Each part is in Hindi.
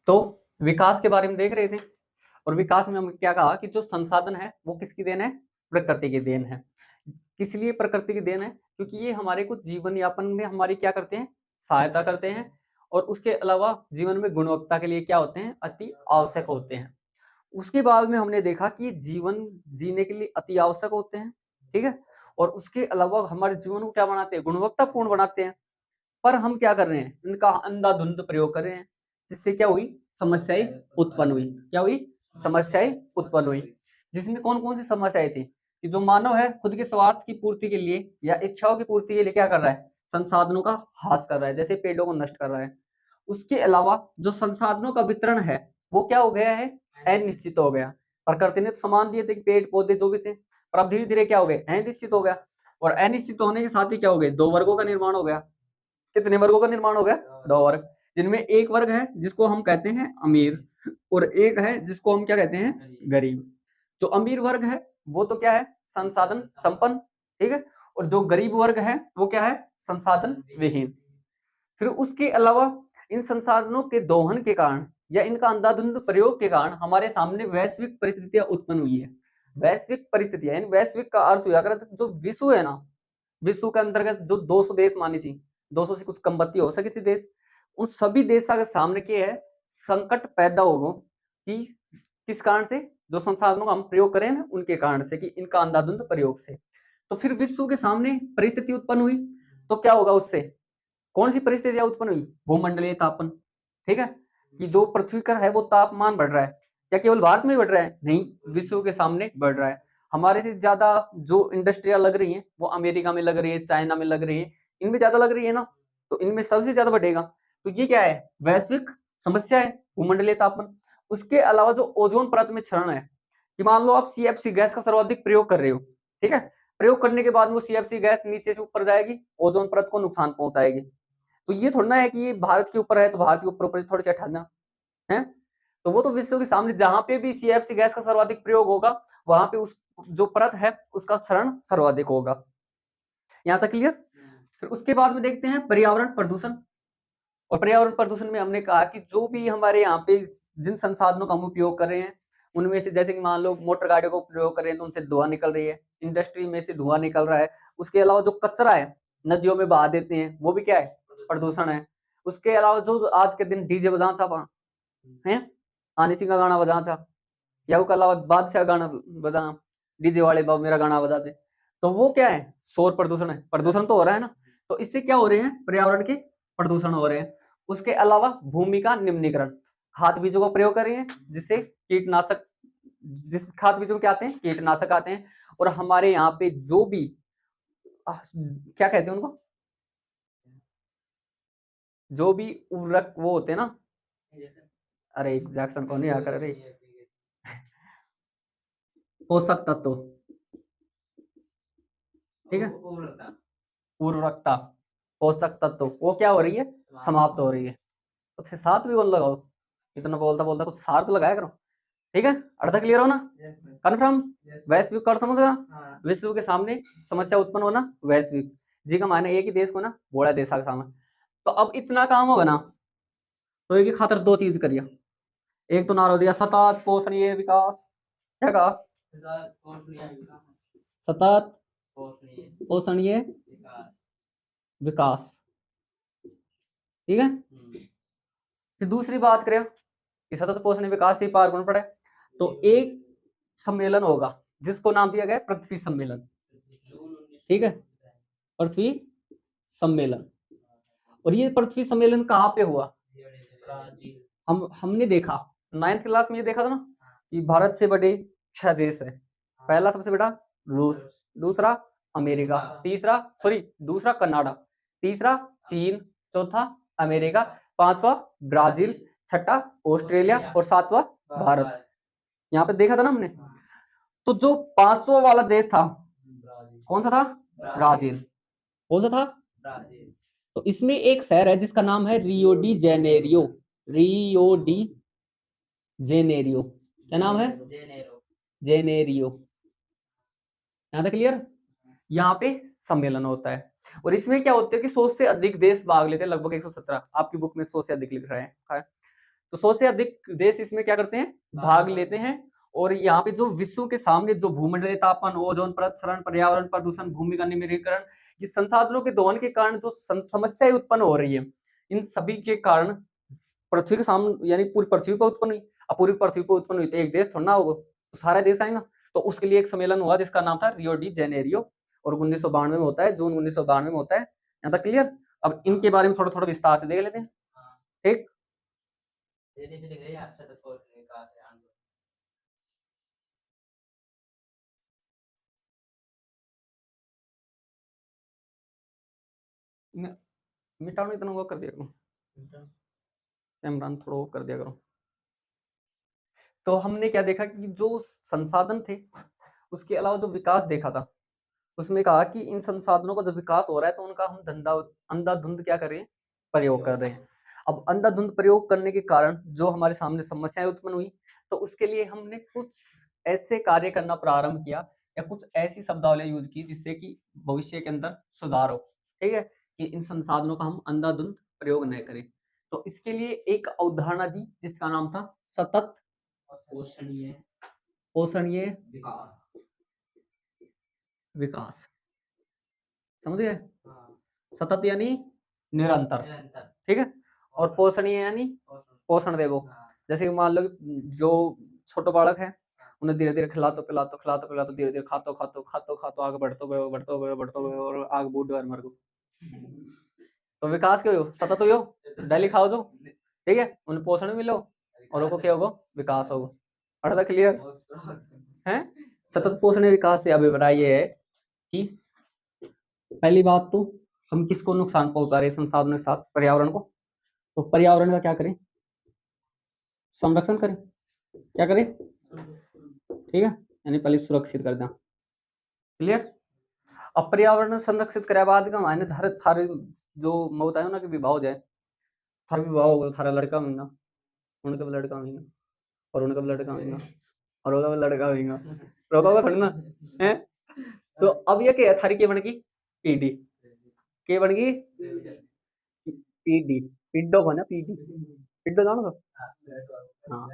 तो विकास के बारे में देख रहे थे, और विकास में हमने क्या कहा कि जो संसाधन है वो किसकी देन है? प्रकृति की देन है। किस लिए प्रकृति की देन है? क्योंकि ये हमारे को जीवन यापन में हमारी क्या करते हैं? सहायता करते हैं, और उसके अलावा जीवन में गुणवत्ता के लिए क्या होते हैं? अति आवश्यक होते हैं। उसके बाद में हमने देखा कि जीवन जीने के लिए अति आवश्यक होते हैं, ठीक है? और उसके अलावा हमारे जीवन को क्या बनाते हैं? गुणवत्तापूर्ण बनाते हैं। पर हम क्या कर रहे हैं? इनका अंधाधुंध प्रयोग कर रहे हैं, जिससे क्या हुई? समस्याएं उत्पन्न हुई। क्या हुई? समस्याएं उत्पन्न हुई। जिसमें कौन-कौन सी समस्याएं थी? कि जो मानव है खुद के स्वार्थ की पूर्ति के लिए या इच्छाओं की पूर्ति के लिए क्या कर रहा है? संसाधनों का ह्रास कर रहा है, जैसे पेड़ों को नष्ट कर रहा है। उसके अलावा जो संसाधनों का वितरण है, वो क्या हो गया है? अनिश्चित हो गया। प्रकृति ने तो समान दिए थे कि पेड़-पौधे जो भी थे, पर अब धीरे-धीरे क्या हो गए? अनिश्चित हो गया, और अनिश्चित होने के साथ ही क्या हो गए? 2 वर्गों का निर्माण हो गया। कितने वर्गों का निर्माण हो गया? 2 वर्ग, जिनमें एक वर्ग है जिसको हम कहते हैं अमीर, और एक है जिसको हम क्या कहते हैं? गरीब। जो अमीर वर्ग है वो तो क्या है? संसाधन संपन्न, ठीक है? और जो गरीब वर्ग है वो क्या है? संसाधन विहीन। फिर उसके अलावा इन संसाधनों के दोहन के कारण या इनका अंधाधुंध प्रयोग के कारण हमारे सामने वैश्विक परिस्थितियां उत्पन्न हुई है। वैश्विक परिस्थितियां, यानी वैश्विक का अर्थ हुआ, अगर जो विश्व है ना, विश्व के अंतर्गत जो 200 देश मानी थी, 200 से कुछ कम बत्ती हो सके थी देश, उन सभी देशों के सामने क्या है? संकट पैदा होगा कि किस कारण से? जो संसाधनों का हम प्रयोग करें ना, उनके कारण से, कि इनका अंधाधुंध प्रयोग से। तो फिर विश्व के सामने परिस्थिति उत्पन्न हुई, तो क्या होगा उससे? कौन सी परिस्थितियां उत्पन्न हुई? भूमंडलीय तापन, ठीक है? कि जो पृथ्वी का है वो तापमान बढ़ रहा है। क्या केवल भारत में बढ़ रहा है? नहीं, विश्व के सामने बढ़ रहा है। हमारे से ज्यादा जो इंडस्ट्रियां लग रही हैं वो अमेरिका में लग रही है, चाइना में लग रही है, इनमें ज्यादा लग रही है ना, तो इनमें सबसे ज्यादा बढ़ेगा। तो ये क्या है? वैश्विक समस्या है, भूमंडलीय तापन। उसके अलावा जो ओजोन परत में क्षरण है, कि मान लो आप सीएफसी गैस का सर्वाधिक प्रयोग कर रहे हो, ठीक है? प्रयोग करने के बाद वो सीएफसी गैस नीचे से ऊपर जाएगी, ओजोन परत को नुकसान पहुंचाएगी। तो ये थोड़ा ना है कि ये भारत के ऊपर है तो भारत के ऊपर थोड़ी सी हटाना है। तो वो तो विश्व के सामने जहां पे भी सीएफसी गैस का सर्वाधिक प्रयोग होगा, वहां पे उस जो परत है उसका क्षरण सर्वाधिक होगा। यहाँ तक क्लियर? फिर उसके बाद में देखते हैं पर्यावरण प्रदूषण। और पर्यावरण प्रदूषण में हमने कहा कि जो भी हमारे यहाँ पे जिन संसाधनों का हम उपयोग कर रहे हैं, उनमें से जैसे कि मान लो मोटर गाड़ियों का उपयोग कर रहे हैं तो उनसे धुआं निकल रही है, इंडस्ट्री में से धुआं निकल रहा है। उसके अलावा जो कचरा है नदियों में बहा देते हैं, वो भी क्या है? प्रदूषण है। उसके अलावा जो आज के दिन डीजे बजा था है, आनी सिंह का गाना बजा था, या वो अलावा बादशाह गाना बजा, डीजे वाले बाबू मेरा गाना बजा दे, तो वो क्या है? शोर प्रदूषण है। प्रदूषण तो हो रहा है ना। तो इससे क्या हो रहे हैं? पर्यावरण के प्रदूषण हो रहे हैं। उसके अलावा भूमि का निम्नीकरण, खाद बीजों का प्रयोग कर रहे हैं जिससे कीटनाशक, जिस खाद बीजों में क्या आते हैं? कीटनाशक आते हैं। और हमारे यहाँ पे जो भी क्या कहते हैं उनको, जो भी उर्वरक वो होते हैं ना, अरे जैक्सन को नहीं आकर, अरे पोषक तत्व, ठीक है? उर्वरकता, पोषक तत्व, वो क्या हो रही है? समाप्त हो रही है। तो फिर साथ भी बोल लगाओ, इतना बोलता बोलता कुछ सार तो लगाया करो, ठीक है? अर्थ क्लियर हो ना? कन्फर्म? वैश्विक का समझ गया? विश्व के सामने समस्या उत्पन्न होना, वैश्विक जी का मायने एक ही देश को ना, बड़ा देश के सामने। तो अब इतना काम होगा ना, तो एक ही खातर दो चीज करिए। एक तो नारा दिया सतत पोषणीय विकास, क्या कहा? सतत पोषणीय विकास, ठीक है? फिर दूसरी बात करें कि सतत पोषणीय विकास से पार कौन पड़े, तो एक सम्मेलन होगा जिसको नाम दिया गया पृथ्वी सम्मेलन, ठीक है? पृथ्वी सम्मेलन। और ये पृथ्वी सम्मेलन कहाँ पे हुआ? हमने देखा 9th क्लास में, ये देखा था ना कि भारत से बड़े 6 देश है। पहला सबसे बड़ा रूस, दूसरा अमेरिका, दूसरा कनाडा, तीसरा चीन, चौथा अमेरिका, पांचवा ब्राजील, छठा ऑस्ट्रेलिया और सातवां भारत। यहाँ पे देखा था ना हमने। तो जो पांचवा वाला देश था कौन सा था? ब्राजील। कौन सा था? तो इसमें एक शहर है जिसका नाम है Rio de Janeiro. Rio de Janeiro, क्या नाम है? जेनेरियो। यहाँ तक क्लियर? यहाँ पे सम्मेलन होता है, और इसमें क्या होता है कि 100 से अधिक देश भाग लेते हैं, लगभग 117। आपकी बुक में 100 से अधिक लिख रहे हैं। तो 100 से अधिक देश इसमें क्या करते हैं, भाग लेते हैं। और यहाँ पे जो विश्व के सामने जो भूमंडलीय तापमान, ओजोन परत क्षरण, पर्यावरण प्रदूषण, भूमि का निम्नीकरण, ये संसाधनों के दोहन के कारण जो समस्याएं उत्पन्न हो रही है, इन सभी के कारण पृथ्वी के सामने यानी पूरी पृथ्वी पर उत्पन्न हुई। अब पूरी पृथ्वी पर उत्पन्न हुई तो एक देश थोड़ा ना होगा, तो सारा देश आएगा। तो उसके लिए एक सम्मेलन हुआ जिसका नाम था रियो डी जेनेरियो, और 1992 में होता है, जून 1992 में होता है। यहाँ तक क्लियर। अब इनके बारे में थोड़ा थोड़ा विस्तार से देख लेते हैं। ठीक, मिटाने इतना वो कर दिया करो, कैमरा थोड़ा ऑफ कर दिया करो। तो हमने क्या देखा कि जो संसाधन थे उसके अलावा जो विकास देखा था, उसमें कहा कि इन संसाधनों का जो विकास हो रहा है तो उनका हम अंधाधुंध क्या कर रहे हैं, प्रयोग कर रहे हैं। अब अंधाधुंध प्रयोग करने के कारण जो हमारे सामने समस्याएं उत्पन्न हुई, तो उसके लिए हमने कुछ ऐसे कार्य करना प्रारंभ किया या कुछ ऐसी शब्दावली यूज की जिससे कि भविष्य के अंदर सुधार हो। ठीक है, कि इन संसाधनों का हम अंधाधुंध प्रयोग न करें। तो इसके लिए एक अवधारणा दी जिसका नाम था सतत पोषणीय विकास। समझ गए? सतत यानी निरंतर, ठीक है, और पोषणीय यानी पोषण देवो। जैसे कि मान लो जो छोटे बालक है उन्हें धीरे धीरे खिलाते पिलाते धीरे धीरे खातो आगे बढ़ते गए और आगे बूढ़े मर गो। तो विकास क्यों हो, सतत हो, डेली खाओ जो, ठीक है, उन्हें पोषण मिलो और उनको क्या होगा, विकास होगा। अर्थ क्लियर है? सतत पोषण विकास से अभिप्राय ये है कि पहली बात तो हम किसको नुकसान पहुंचा रहे हैं संसाधनों के साथ, पर्यावरण को। तो पर्यावरण का क्या करें, संरक्षण करें। क्या करें, ठीक है, यानी पहले सुरक्षित कर दें। क्लियर? अब पर्यावरण संरक्षित करे बाद का मायने थारे जो मैं बताया ना कि विवाह हो जाए, थारा विवाह होगा, थारा लड़का होगा, उनका भी लड़का होगा, और उनका भी लड़का होगा, और उनका भी लड़का होगा, रोका थोड़ी ना है। तो अब ये क्या है, थारी के बन गई पीढ़ी, के बन गई पीढ़ी, पिड्डो बना पीढ़ी, पिड्डो जानो तो हाँ।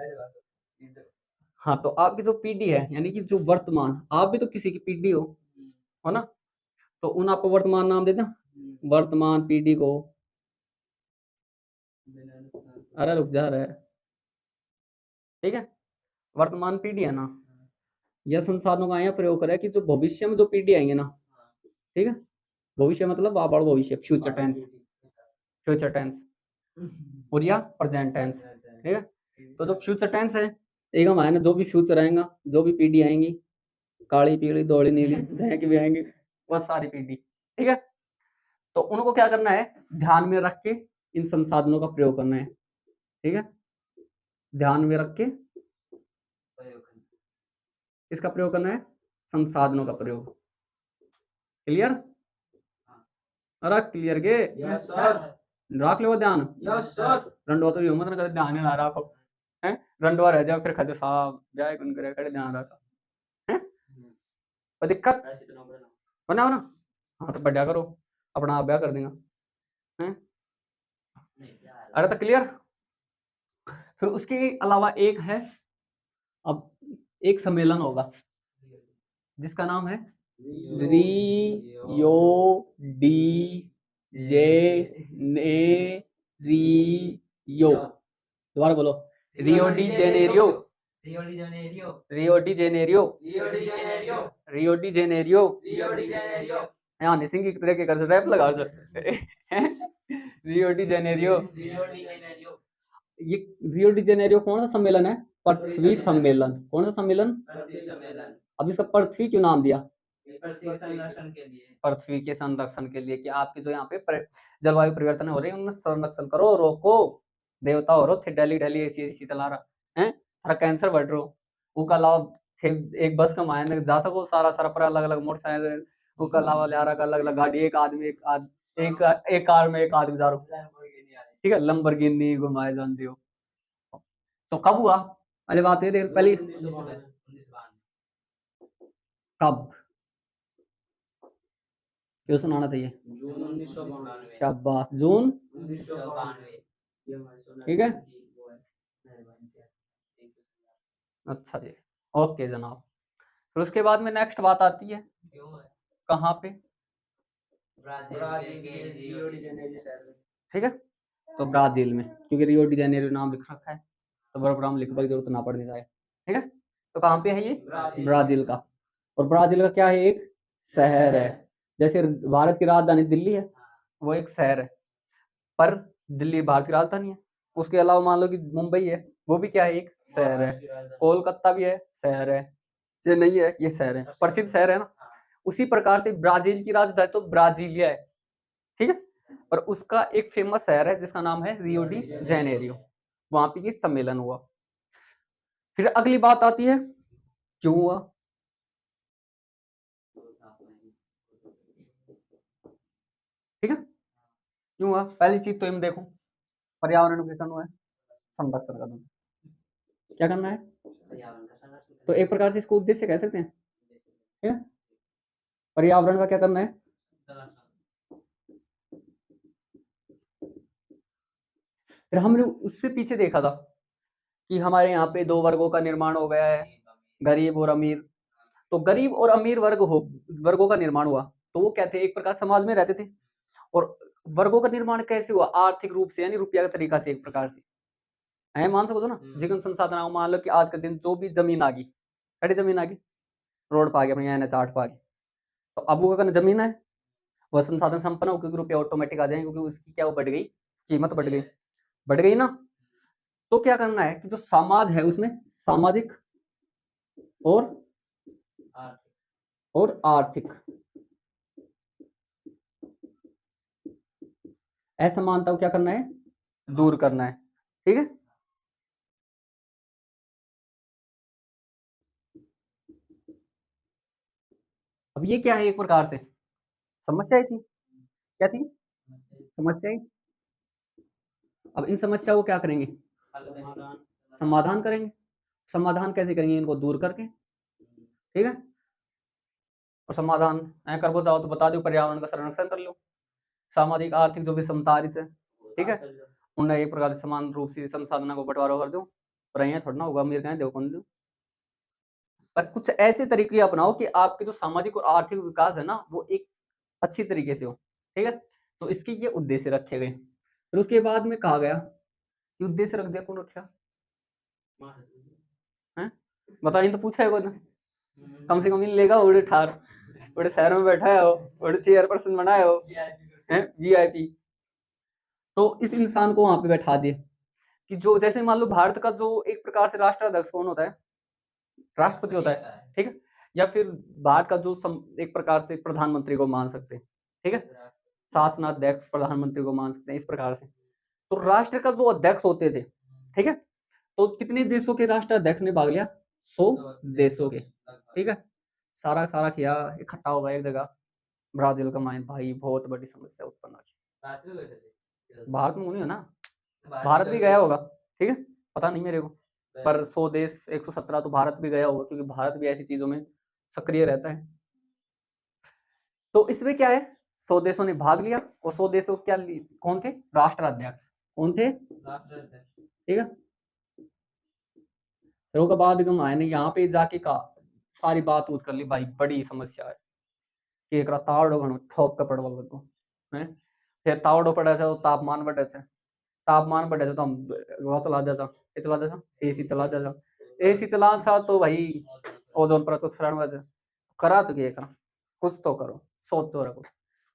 हाँ, तो आपकी जो पीढ़ी है यानी कि जो वर्तमान, आप भी तो किसी की पीढ़ी हो ना, तो उन आपको वर्तमान नाम देते हैं, वर्तमान पीढ़ी को, अरे रुक जा रहा है, ठीक है, वर्तमान पीढ़ी है ना, यह संसाधनों का यहाँ प्रयोग करें कि जो भविष्य में जो पीढ़ी आएंगे ना, ठीक है, भविष्य मतलब आप भविष्य, फ्यूचर टेंस, फ्यूचर टेंस और या प्रेजेंट टेंस, ठीक है। तो जो फ्यूचर टेंस है एक हम ना, जो भी फ्यूचर आएगा, जो भी पीढ़ी आएंगी, काली पीली दौड़ी नीली जहाँ की भी आएंगी, वह सारी पीढ़ी, ठीक है। तो उनको क्या करना है, ध्यान में रख के इन संसाधनों का प्रयोग करना है, ठीक है, ध्यान में रख के इसका प्रयोग करना है, संसाधनों का प्रयोग। क्लियर? अरे क्लियर के रख लो ध्यान, रंडवा तो मत ना ध्यान ही ना रखो है, रंडवा रह जाओ फिर खदे साहब जाए कौन करे, करे ध्यान रखो है, कोई दिक्कत बनाओ ना, हाँ तो बढ़िया करो, अपना आप ब्याह कर देगा है। अरे तो क्लियर। फिर उसके अलावा एक है, अब एक सम्मेलन होगा जिसका नाम है रियो डी जेनेरियो। दोबारा बोलो, Rio de Janeiro, Rio de Janeiro, Rio de Janeiro. यहाँ निसिंग की तरह के कर रैप लगा सर रियो डी जेनेरियो। ये रियो डी जेनेरियो कौन सा सम्मेलन है, पृथ्वी सम्मेलन। कौन सा सम्मेलन, अब इसका पृथ्वी क्यों नाम दिया, पृथ्वी के संरक्षण के लिए, कि आपके जो यहाँ पे जलवायु परिवर्तन हो रही है उनमें संरक्षण करो, रोको, देवता हो रहा थे डेली डेली एसी चला रहा है, थोड़ा कैंसर बढ़ रहा वो का अलावा एक बस का मायने जा सको सारा सारा पर अलग अलग मोटरसाइकिल वो का अलावा ले रहा अलग अलग गाड़ी, एक आदमी एक कार में एक आदमी जा रहा, ठीक है, लंबरगिनी घुमाए जानते हो। तो कब हुआ, पहले बात ये पहले कब क्यों सुनाना चाहिए, शाबाश, जून, ठीक है, अच्छा जी, ओके जनाब। फिर उसके बाद में नेक्स्ट बात आती है कहाँ पे? ब्राजील के रियो डी जेनेरो शहर में। ठीक है, तो ब्राजील में, क्योंकि रियो डी जेनेरो नाम लिख रखा है तो बराबर नाम लिखने की जरूरत ना पड़नी चाहिए। ठीक है, तो कहाँ पे है ये? ब्राजील का। और ब्राजील का क्या है? एक शहर है। जैसे भारत की राजधानी दिल्ली है, वो एक शहर है, पर दिल्ली भारत की राजधानी है। उसके अलावा मान लो कि मुंबई है, वो भी क्या है? एक शहर है। कोलकाता भी है, शहर है। चेन्नई है, ये शहर है, प्रसिद्ध शहर है ना। उसी प्रकार से ब्राजील की राजधानी तो ब्राजीलिया है। ठीक है, और उसका एक फेमस शहर है जिसका नाम है रियो डी जेनेरियो। वहां पे ये सम्मेलन हुआ। फिर अगली बात आती है क्यों हुआ? ठीक है, क्यों हुआ? पहली चीज तो हम देखो, पर्यावरण को क्या करना है? संरक्षण करना। क्या करना है? तो एक प्रकार से इसको उद्देश्य कह सकते हैं। ठीक है, पर्यावरण का क्या करना है? फिर हमने उससे पीछे देखा था कि हमारे यहाँ पे दो वर्गों का निर्माण हो गया है, गरीब और अमीर। तो गरीब और अमीर वर्गों का निर्माण हुआ। तो वो कहते हैं एक प्रकार समाज में रहते थे। और वर्गों का निर्माण कैसे हुआ? आर्थिक रूप से, यानी रुपया का तरीका से, एक प्रकार से है, मान सको ना। जीवन संसाधन, मान लो कि आज के दिन जो भी जमीन आ गई, खड़ी जमीन आ गई, रोड पा गया अपने यहाँ चाट पा गई, तो अब वो कहना जमीन है, वह संसाधन संपन्न हो, क्योंकि रुपया ऑटोमेटिक आ जाएंगे, क्योंकि उसकी क्या वो बढ़ गई, कीमत बढ़ गई ना। तो क्या करना है कि जो समाज है उसमें सामाजिक और आर्थिक असमानता को क्या करना है? दूर करना है। ठीक है, अब ये क्या है? एक प्रकार से समस्या थी। क्या थी? समस्याएं। अब इन समस्याओं को क्या करेंगे? समाधान करेंगे। समाधान कैसे करेंगे? इनको दूर करके। ठीक है, और समाधान कर वो जाओ तो बता दो, पर्यावरण का संरक्षण कर लो, सामाजिक आर्थिक जो विषमता है, ठीक है, उन्हें एक प्रकार से समान रूप से संसाधनों को बंटवारा कर दो। पर यहाँ थोड़ा ना होगा, अमीर कहें देखो कौन दो। पर कुछ ऐसे तरीके अपनाओ कि आपके जो सामाजिक और आर्थिक विकास है ना, वो एक अच्छी तरीके से हो। ठीक है, तो इसके ये उद्देश्य रखे गए। फिर उसके बाद में कहा गया कि उद्देश्य रख दिया, कौन रखा है? बताओ, इन तो पूछा है कौन? कम से कम इन लेगा उड़े ठार, उड़े शहर में बैठा है, उड़े चेयर पर्सन बनाए हो, हैं वीआईपी। तो इस इंसान को वहां पे बैठा दिए कि जो जैसे मान लो भारत का जो एक प्रकार से राष्ट्राध्यक्ष कौन होता है? राष्ट्रपति होता है। ठीक है, या फिर भारत का जो एक प्रकार से प्रधानमंत्री को मान सकते हैं। ठीक है, शासनाध्यक्ष प्रधानमंत्री को मान सकते हैं, इस प्रकार से। तो राष्ट्र का जो अध्यक्ष होते थे, ठीक है, तो कितने देशों के राष्ट्राध्यक्ष ने भाग लिया? 100 देशों के। ठीक है, सारा सारा किया, इकट्ठा हो गया एक जगह। ब्राजील का माइन भाई बहुत बड़ी समस्या उत्पन्न हुई। भारत में नहीं है ना, भारत भी गया होगा। ठीक है, पता नहीं मेरे को, पर 100 देश 117 तो भारत भी गया होगा, क्योंकि भारत भी ऐसी चीजों में सक्रिय रहता है। तो इसमें क्या है? 100 देशों ने भाग लिया, और 100 देशों क्या कौन थे? राष्ट्राध्यक्ष। कौन थे? ठीक है, फिर उसके बाद हम आए ने यहाँ पे जाके का सारी बात कर ली भाई, बड़ी समस्या है कि एक तावड़ो घणो ठोक के पड़वा लगो है। फिर तावड़ो पड़े से तो तापमान बढ़े से, तापमान बढ़े से तो हम वो चला दे एसी चला दे, एसी चला था तो भाई ओजोन परत को क्षरण वजह करा, तो ये करा, कुछ तो करो, सोचो रखो।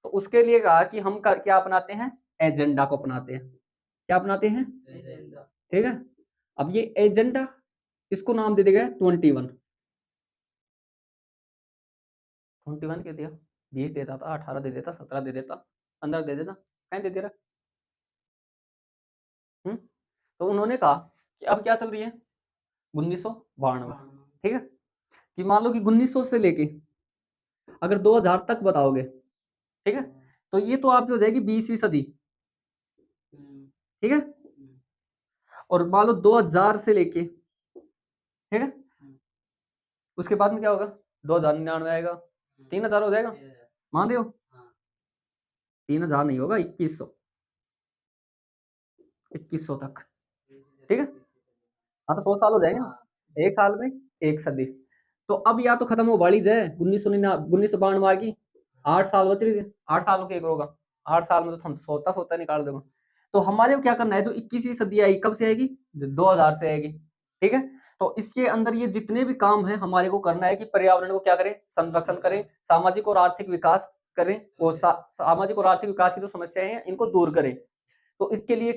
तो उसके लिए कहा कि हम क्या अपनाते हैं? एजेंडा को अपनाते हैं। क्या अपनाते हैं? ठीक है, अब ये एजेंडा, इसको नाम दे देगा 21। 21 के दिया, 20 देता था, 18 दे देता, 17 दे देता, 15 दे देता, कहीं दे दे रहा। तो उन्होंने कहा कि अब क्या चल रही है? 1992। ठीक है, कि मान लो कि 1900 से लेके अगर 2000 तक बताओगे, ठीक है, तो ये तो आपकी हो जाएगी 20वीं सदी। ठीक है, और मान लो 2000 से लेके, ठीक है, उसके बाद में क्या होगा? 2099 आएगा, 3000 हो जाएगा। मान रहे हो? 3000 नहीं होगा, 2100, 2100 तक। ठीक है, हाँ तो 100 साल हो जाएंगे ना। एक साल में एक सदी। तो अब या तो खत्म हो वाली जाए 1992 की, 8 साल बच रही थी, 8 साल में क्या होगा, 8 साल में तो हम सोता निकाल देंगे। तो हमारे को क्या करना है, जो 21वीं सदी आएगी कब से आएगी, 2000 से आएगी, ठीक है। तो इसके अंदर ये जितने भी काम है हमारे को करना है कि पर्यावरण को क्या करें, संरक्षण करें, सामाजिक और आर्थिक विकास करें, और सामाजिक और आर्थिक विकास की जो समस्याएं हैं इनको दूर करें। तो इसके लिए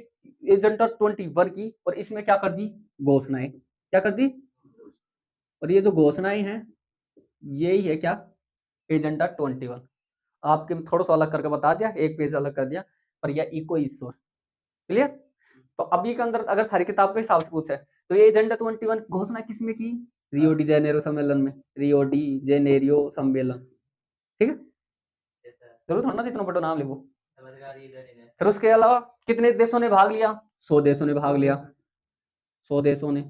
एजेंडा 21 की, और इसमें क्या कर दी, घोषणाएं, क्या कर दी, और ये जो घोषणाएं हैं यही है क्या, एजेंडा 21। आपके थोड़ा सा अलग करके बता दिया, एक पेज अलग कर दिया, पर यह इको ईश्वर, क्लियर। तो अभी के अंदर अगर सारी किताब के हिसाब से पूछे तो ये एजेंडा 21 घोषणा किसमें की, रियो डी जेनेरो सम्मेलन में, रियो डी जेनेरियो सम्मेलन, ठीक है। जरूर थोड़ा ना जितना बड़ा नाम लिखो। फिर उसके अलावा कितने देशों ने भाग लिया, 100 देशों ने भाग लिया, 100 देशों ने।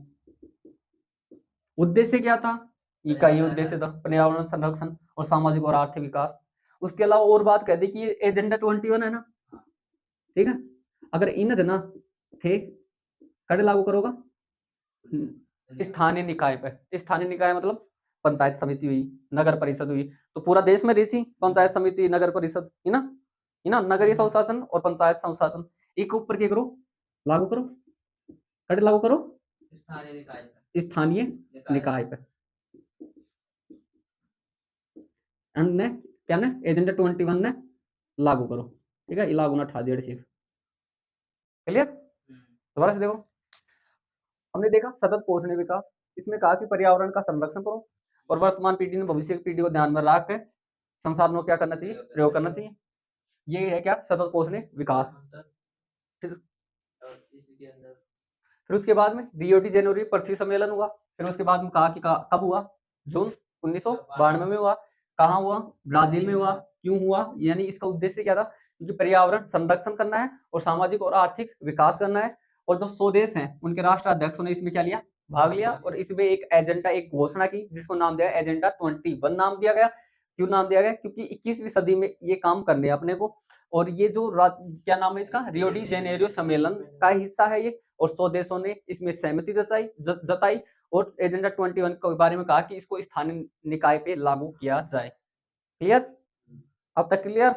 उद्देश्य क्या था, इकाई उद्देश्य था पर्यावरण संरक्षण और सामाजिक और आर्थिक विकास। उसके अलावा और बात कह दी कि ये एजेंडा 21 है ना, ठीक है। अगर इन जना थे कड़े लागू करोगा स्थानीय निकाय पे, स्थानीय निकाय मतलब पंचायत समिति हुई, नगर परिषद हुई, तो पूरा देश में रही पंचायत समिति नगर परिषद है ना, नगरीय स्वशासन और पंचायत स्वशासन, एक ऊपर के करो, लागू करो, कड़े लागू करो स्थानीय निकाय पे। ने क्या ने एजेंडा 21 ने लागू करो, ठीक है, लागू ना ठा दिया सिर्फ, क्लियर। दोबारा से देखो, हमने देखा सतत पोषणीय विकास, इसमें कहा कि पर्यावरण का संरक्षण करो और वर्तमान पीढ़ी ने भविष्य की पीढ़ी को ध्यान में रख के संसाधनों क्या करना चाहिए, प्रयोग करना चाहिए, ये है क्या, सतत पोषणीय विकास। फिर उसके बाद में रियो डी जेनेरो पृथ्वी सम्मेलन हुआ, फिर उसके बाद में कहा कि कब हुआ, जून 1992 में हुआ, कहाँ हुआ, ब्राजील में हुआ, क्यों हुआ, यानी इसका उद्देश्य क्या था, क्योंकि पर्यावरण संरक्षण करना है और सामाजिक और आर्थिक विकास करना है, और जो 100 देश हैं उनके राष्ट्राध्यक्षों ने इसमें क्या लिया, भाग लिया, और इसमें एक एजेंडा, एक घोषणा की जिसको नाम दिया एजेंडा 21 नाम दिया गया। क्यों नाम दिया गया, क्योंकि 21वीं सदी में ये काम करने अपने को, और ये जो क्या नाम है इसका, रियो डी जेनेरियो सम्मेलन का हिस्सा है ये, और 100 देशों ने इसमें सहमति जताई और एजेंडा 21 के बारे में कहा कि इसको स्थानीय निकाय पे लागू किया जाए, क्लियर, अब तक क्लियर।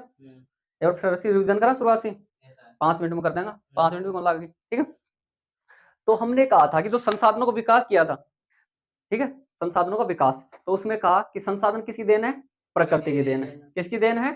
और फिर से रिवीजन करा शुरुआत से, 5 मिनट में कर देगा, 5 मिनट में कौन लगा, ठीक है। तो हमने कहा था कि जो संसाधनों का विकास किया था, ठीक है, संसाधनों का विकास, तो उसमें कहा कि संसाधन किसकी देन है, प्रकृति की देन है, किसकी देन है।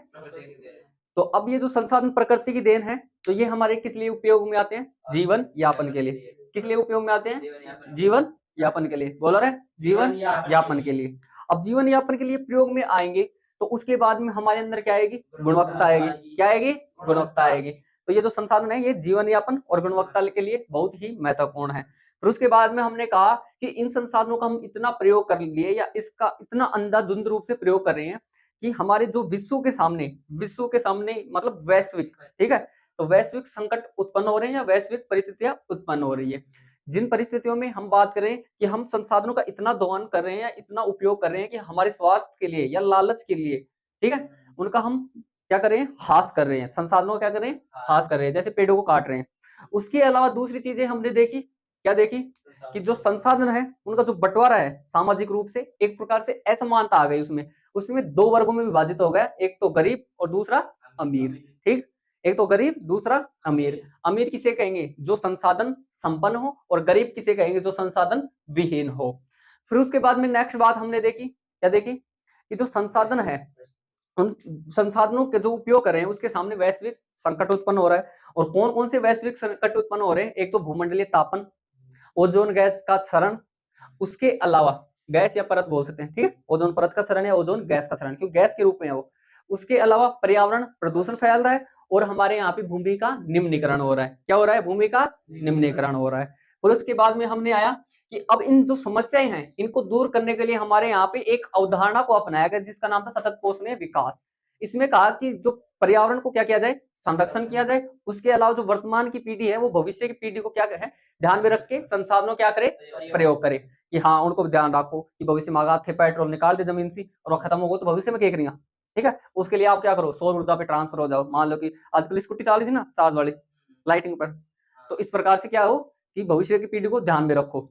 तो अब ये जो संसाधन प्रकृति की देन है, तो ये हमारे किस लिए उपयोग में आते हैं, जीवन यापन के लिए, किस लिए उपयोग में आते हैं, जीवन यापन के लिए, बोलो रे, जीवन यापन के लिए। अब जीवन यापन के लिए प्रयोग में आएंगे तो उसके बाद में हमारे अंदर क्या आएगी, गुणवत्ता आएगी, क्या आएगी, गुणवत्ता आएगी। तो ये जो संसाधन है ये जीवन यापन और गुणवत्ता के लिए बहुत ही महत्वपूर्ण है। फिर उसके बाद में हमने कहा कि इन संसाधनों का हम इतना प्रयोग कर लिए या इसका इतना अंधाधुंध रूप से प्रयोग कर रहे हैं कि हमारे जो विश्व के सामने मतलब वैश्विक, ठीक है, तो वैश्विक संकट उत्पन्न हो रहे हैं या वैश्विक परिस्थितियां उत्पन्न हो रही है। जिन परिस्थितियों में हम बात करें कि हम संसाधनों का इतना दोहन कर रहे हैं या इतना उपयोग कर रहे हैं कि हमारे स्वार्थ के लिए या लालच के लिए, ठीक है, उनका हम क्या कर रहे हैं, हास कर रहे हैं, संसाधनों का क्या कर रहे हैं, हास कर रहे हैं, जैसे पेड़ों को काट रहे हैं। उसके अलावा दूसरी चीजें हमने देखी, क्या देखी, कि जो संसाधन है उनका जो बंटवारा है सामाजिक रूप से एक प्रकार से असमानता आ गई उसमें 2 वर्गों में विभाजित हो गया, एक तो गरीब और दूसरा अमीर, ठीक, एक तो गरीब दूसरा अमीर। अमीर किसे कहेंगे, जो संसाधन संपन्न हो, और गरीब किसे कहेंगे, जो संसाधन विहीन हो। फिर उसके बाद में नेक्स्ट बात हमने देखी, क्या देखी, कि जो संसाधन है उन संसाधनों के जो उपयोग कर रहे हैं उसके सामने वैश्विक संकट उत्पन्न हो रहा है। और कौन कौन से वैश्विक संकट उत्पन्न हो रहे हैं, एक तो भूमंडलीय तापन, ओजोन गैस का क्षरण, उसके अलावा गैस या परत बोल सकते हैं, ठीक है, ओजोन परत का क्षरण या ओजोन गैस का क्षरण, क्योंकि गैस के रूप में है वो। उसके अलावा पर्यावरण प्रदूषण फैल रहा है और हमारे यहाँ पे भूमि का निम्नीकरण हो रहा है, क्या हो रहा है, भूमि का निम्नीकरण हो रहा है। और उसके बाद में हमने आया कि अब इन जो समस्याएं हैं इनको दूर करने के लिए हमारे यहाँ पे एक अवधारणा को अपनाया गया जिसका नाम था सतत पोषणीय विकास। इसमें कहा कि जो पर्यावरण को क्या किया जाए, संरक्षण किया जाए, उसके अलावा जो वर्तमान की पीढ़ी है वो भविष्य की पीढ़ी को क्या है ध्यान में रख के संसाधनों क्या करे, प्रयोग करे, कि हाँ उनको ध्यान रखो कि भविष्य में आगा थे पेट्रोल निकाल दे जमीन से और खत्म हो गो तो भविष्य में क्या करेंगे, ठीक है। उसके लिए आप क्या करो, सौर ऊर्जा पे ट्रांसफर हो जाओ, मान लो कि आजकल स्कूटी चल रही थी ना चार्ज वाली लाइटिंग पर, तो इस प्रकार से क्या हो कि भविष्य की पीढ़ी को ध्यान में रखो।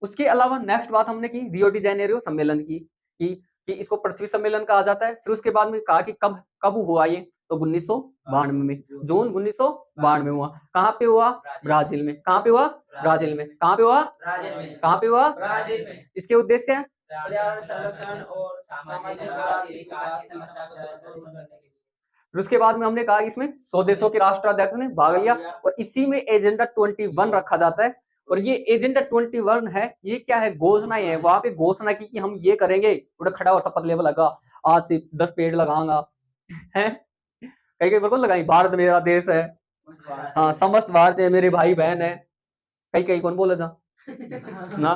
उसके अलावा नेक्स्ट बात हमने की रियो डी जेनेरियो सम्मेलन की कि इसको पृथ्वी सम्मेलन कहा जाता है। फिर उसके बाद में कहा कि कब कब हुआ ये, तो 1992 में, जून 1992 में हुआ। कहाँ पे हुआ? ब्राजील में। कहाँ पे हुआ? ब्राजील में। कहाँ पे हुआ? कहाँ पे हुआ? ब्राजील में। इसके उद्देश्य है पर्यावरण संरक्षण और सामाजिक और आर्थिक विकास की समस्या को दूर करने के लिए। फिर उसके बाद में हमने कहा कि इसमें 100 देशों के राष्ट्राध्यक्ष ने भाग लिया और इसी में एजेंडा 21 रखा जाता है। और ये एजेंडा 21 है, ये क्या है? घोषणाएं है। वहां पे घोषणा की कि हम ये करेंगे, उड़ा खड़ा और शपथ लेवल लगा, आज से 10 पेड़ लगाऊंगा है। कई कई बिल्कुल लगाई, भारत मेरा देश है, हाँ समस्त भारतीय मेरे भाई बहन है। कई कई कौन बोला था ना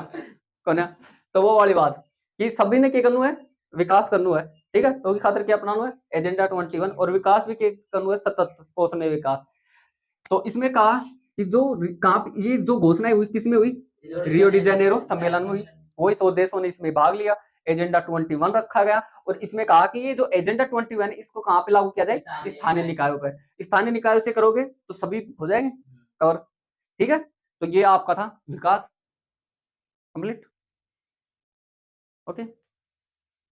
कौन है? तो वो वाली बात कि सभी ने क्या करना है? विकास करना है, ठीक है। तो खातिर क्या अपनाना है? एजेंडा 21 और विकास भी क्या करना है? सतत पोषणीय विकास। तो इसमें कहा कि जो ये जो घोषणा हुई किसमें हुई? रियो डी जेनेरो सम्मेलन में हुई। वही 100 देशों ने इसमें भाग लिया, एजेंडा 21 रखा गया। और इसमें कहा कि ये जो एजेंडा 21 इसको कहाँ पे लागू किया जाए? स्थानीय निकायों पर। स्थानीय निकायों से करोगे तो सभी हो जाएंगे कवर, ठीक है। तो ये आपका था विकास कंप्लीट, ओके।